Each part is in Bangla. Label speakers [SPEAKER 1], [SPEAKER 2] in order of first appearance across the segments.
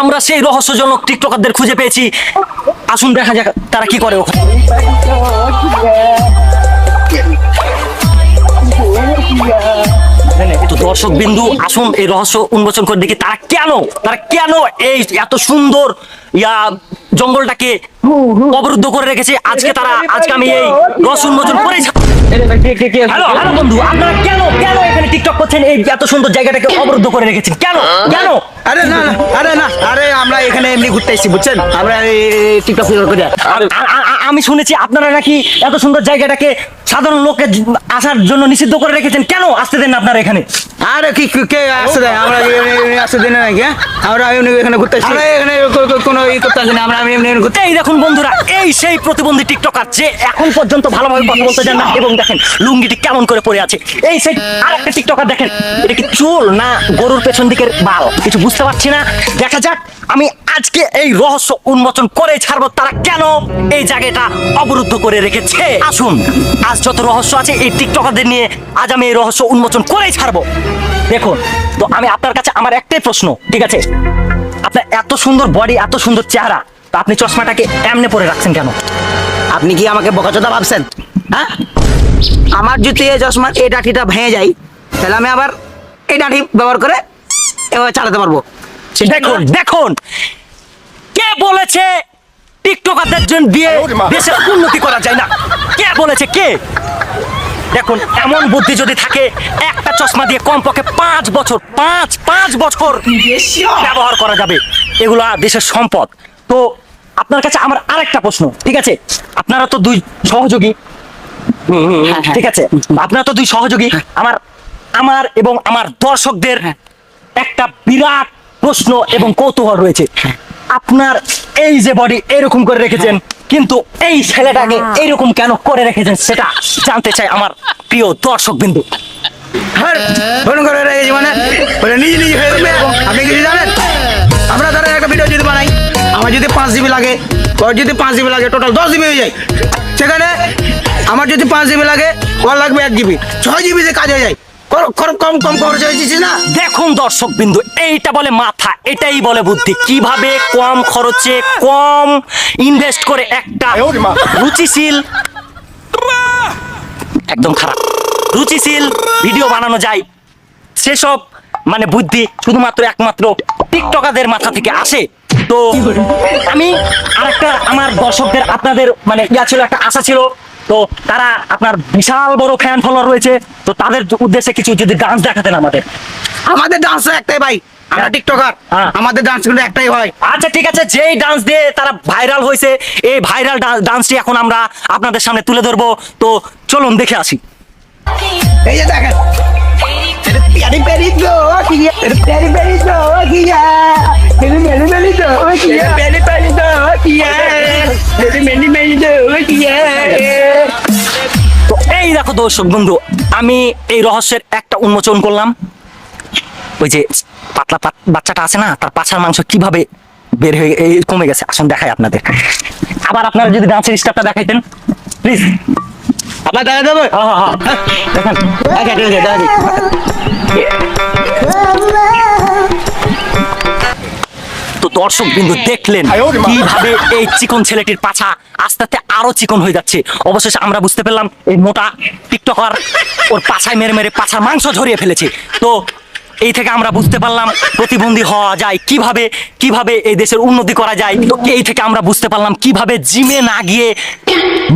[SPEAKER 1] আমরা সেই রহস্যজনক টিকটকারদের খুঁজে পেয়েছি। আসুন দেখা যাক তারা কি করে ওখানে। তো দর্শক বিন্দু, আসুন এই রহস্য উন্মোচন করে দেখি তারা কেন এই এত সুন্দর জঙ্গলটাকে অবরুদ্ধ করে রেখেছে। আজকে আমি এই রহস্য উন্মোচন করেই। হ্যালো বন্ধু, আপনারা কেন এখানে টিকটক করছেন? এই এত সুন্দর জায়গাটাকে অবরুদ্ধ করে রেখেছেন কেন?
[SPEAKER 2] আরে আমরা এখানে এমনি ঘুরতে এসেছি, বুঝছেন? আমরা টিকটক করে।
[SPEAKER 1] আমি শুনেছি আপনারা নাকি এত সুন্দর জায়গাটাকে সাধারণ লোককে আসার জন্য নিষিদ্ধ করে রেখেছেন। কেন আসতে দেন আপনারা এখানে?
[SPEAKER 2] আরে কে আসতে দেয়? আমরা আসতে দেন নাকি? আমরা এমনি এখানে ঘুরতে এসেছি, এখানে কোনো করতে আসি না। আমরা এমনি ঘুরতে।
[SPEAKER 1] এই দেখুন বন্ধুরা, এই সেই প্রতিবন্ধী টিকটকার যে এখন পর্যন্ত ভালোভাবে কথা বলতে জানে না। এবং দেখেন লুঙ্গিটি কেমন করে পড়ে আছে। এই সেই আরেকটা টিকটকার, দেখেন এটা কি চুল না গরুর পেছন দিকের বাল, কিছু বুঝতে পারছি না। দেখা যাক, আমি আজকে এই রহস্য উন্মোচন করে ছাড়বো তারা কেন এই জায়গাটা অবরুদ্ধ করে রেখেছে। আসুন, আজ যত রহস্য আছে এই টিকটকারদের নিয়ে আজ আমি এই রহস্য উন্মোচন করেই ছাড়বো। দেখুন তো আমি আপনার কাছে আমার একটাই প্রশ্ন, ঠিক আছে? আপনার এত সুন্দর বডি, এত সুন্দর চেহারা, তো আপনি চশমাটাকে এমনি পরে রাখছেন কেন?
[SPEAKER 2] আপনি কি আমাকে বোকাচোদা ভাবছেন? হ্যাঁ, আমার যদি এই চশমার এই ডাঁটিটা ভেঙে যায়, তাহলে আমি আবার এই ডাঁটি ব্যবহার করে এভাবে চালাতে পারবো।
[SPEAKER 1] দেখুন কে বলেছে টিকটকারদের জন্য দিয়ে দেশের উন্নতি করা যায় না? কে বলেছে? কে? দেখুন, এমন বুদ্ধি যদি থাকে একটা চশমা দিয়ে কমপক্ষে 5 বছর ব্যবহার করা যাবে। এগুলা দেশের সম্পদ। তো আপনার কাছে আমার আরেকটা প্রশ্ন, ঠিক আছে? আপনারা তো দুই সহযোগী, ঠিক আছে? আপনারা তো দুই সহযোগী। আমার এবং আমার দর্শকদের একটা বিরাট প্রশ্ন এবং কৌতূহল রয়েছে। আপনার এই যে বডি এরকম করে রেখেছেন, কিন্তু এই ছেলেটাকে এইরকম কেন করে রেখেছেন সেটা জানতে চাই আমার প্রিয় দর্শক বিন্দু।
[SPEAKER 2] নিজে হয়ে যাবে। আপনি কিছু জানেন? আমরা ধরেন একটা ভিডিও যদি বানাই, আমার যদি 5 জিবি লাগে, ওর যদি 5 জিবি লাগে, টোটাল 10 জিবি হয়ে যায়। সেখানে আমার যদি 5 জিবি লাগে, ওর লাগবে 1 জিবি, 6 জিবিতে কাজ হয়ে যায়। কম খরচ হয়েছে না?
[SPEAKER 1] দেখুন দর্শক বিন্দু, এইটা বলে মাথা, এটাই বলে বুদ্ধি। কিভাবে কম খরচে কম ইনভেস্ট করে একটা রুচিশীল, একদম খারাপ রুচিশীল ভিডিও বানানো যায়, সেসব মানে বুদ্ধি শুধুমাত্র একমাত্র টিকটকারদের মাথা থেকে আসে। তো আমি আরেকটা, আমার দর্শকদের আপনাদের মানে ছিল, একটা আশা ছিল। তো তারা আপনার বিশাল বড় ফ্যান ফলোয়ার রয়েছে, তো তাদের উদ্দেশ্যে কিছু যদি ডান্স দেখাতেন।
[SPEAKER 2] আমাদের ডান্স একটাই ভাই, আমরা টিকটকার, আমাদের ডান্স কিন্তু একটাই হয়।
[SPEAKER 1] আচ্ছা ঠিক আছে, যেই ডান্স দিয়ে তারা ভাইরাল হয়েছে, এই ভাইরাল ডান্সটি এখন আমরা আপনাদের সামনে তুলে ধরবো। তো চলুন দেখে আসি।
[SPEAKER 2] এই যে দেখেন, প্যারি প্যারি গো কিয়া, প্যারি প্যারি গো কিয়া, প্যারি প্যারি গো কিয়া, প্যারি প্যারি গো কিয়া, প্যারি প্যারি গো কিয়া।
[SPEAKER 1] তো এই দেখো দর্শক বন্ধু, আমি এই রহস্যের একটা উন্মোচন করলাম। ওই যে পাতলা বাচ্চাটা আছে না, তার পাছার মাংস কিভাবে বের হয়ে কমে গেছে। আসুন দেখাই আপনাদের। আবার আপনারা যদি ডান্সের স্টেপটা দেখাইতেন প্লিজ।
[SPEAKER 2] আপনার দেখা যাবে?
[SPEAKER 1] হ্যাঁ দেখেন।
[SPEAKER 2] আচ্ছা ঠিক আছে, দেখা দিই।
[SPEAKER 1] তো দর্শক বিন্দু দেখলেন কিভাবে এই চিকন ছেলেটির পাছা আস্তে আস্তে আরো চিকন হয়ে যাচ্ছে। অবশেষে আমরা বুঝতে পারলাম এই মোটা টিকটকার ওর পাছায় মেরে মেরে পাছার মাংস ঝরিয়ে ফেলেছে। তো এই থেকে আমরা বুঝতে পারলাম প্রতিবন্ধী হওয়া যায় কিভাবে, কিভাবে এই দেশের উন্নতি করা যায়। তো এই থেকে আমরা বুঝতে পারলাম কিভাবে জিমে না গিয়ে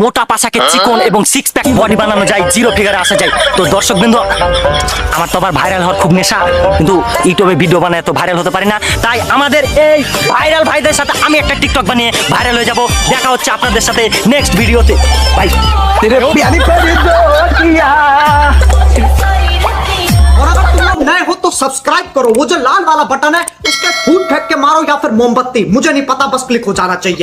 [SPEAKER 1] মোটা পাছাকে চিকন এবং 6 প্যাক বডি বানানো যায়, 0 ফিগারে আসা যায়। তো দর্শক বিন্দু, আমার তো আবার ভাইরাল হওয়ার খুব নেশা, কিন্তু ইউটিউবে ভিডিও বানায় তো ভাইরাল হতে পারি না। তাই আমাদের এই ভাইরাল ভাইদের সাথে আমি একটা টিকটক বানিয়ে ভাইরাল হয়ে যাব। দেখা হচ্ছে আপনাদের সাথে নেক্সট ভিডিওতে। বাই।
[SPEAKER 3] और अगर तुम लोग नए हो तो सब्सक्राइब करो, वो जो लाल वाला बटन है उस पर फूट फेंक के मारो या फिर मोमबत्ती, मुझे नहीं पता, बस क्लिक हो जाना चाहिए।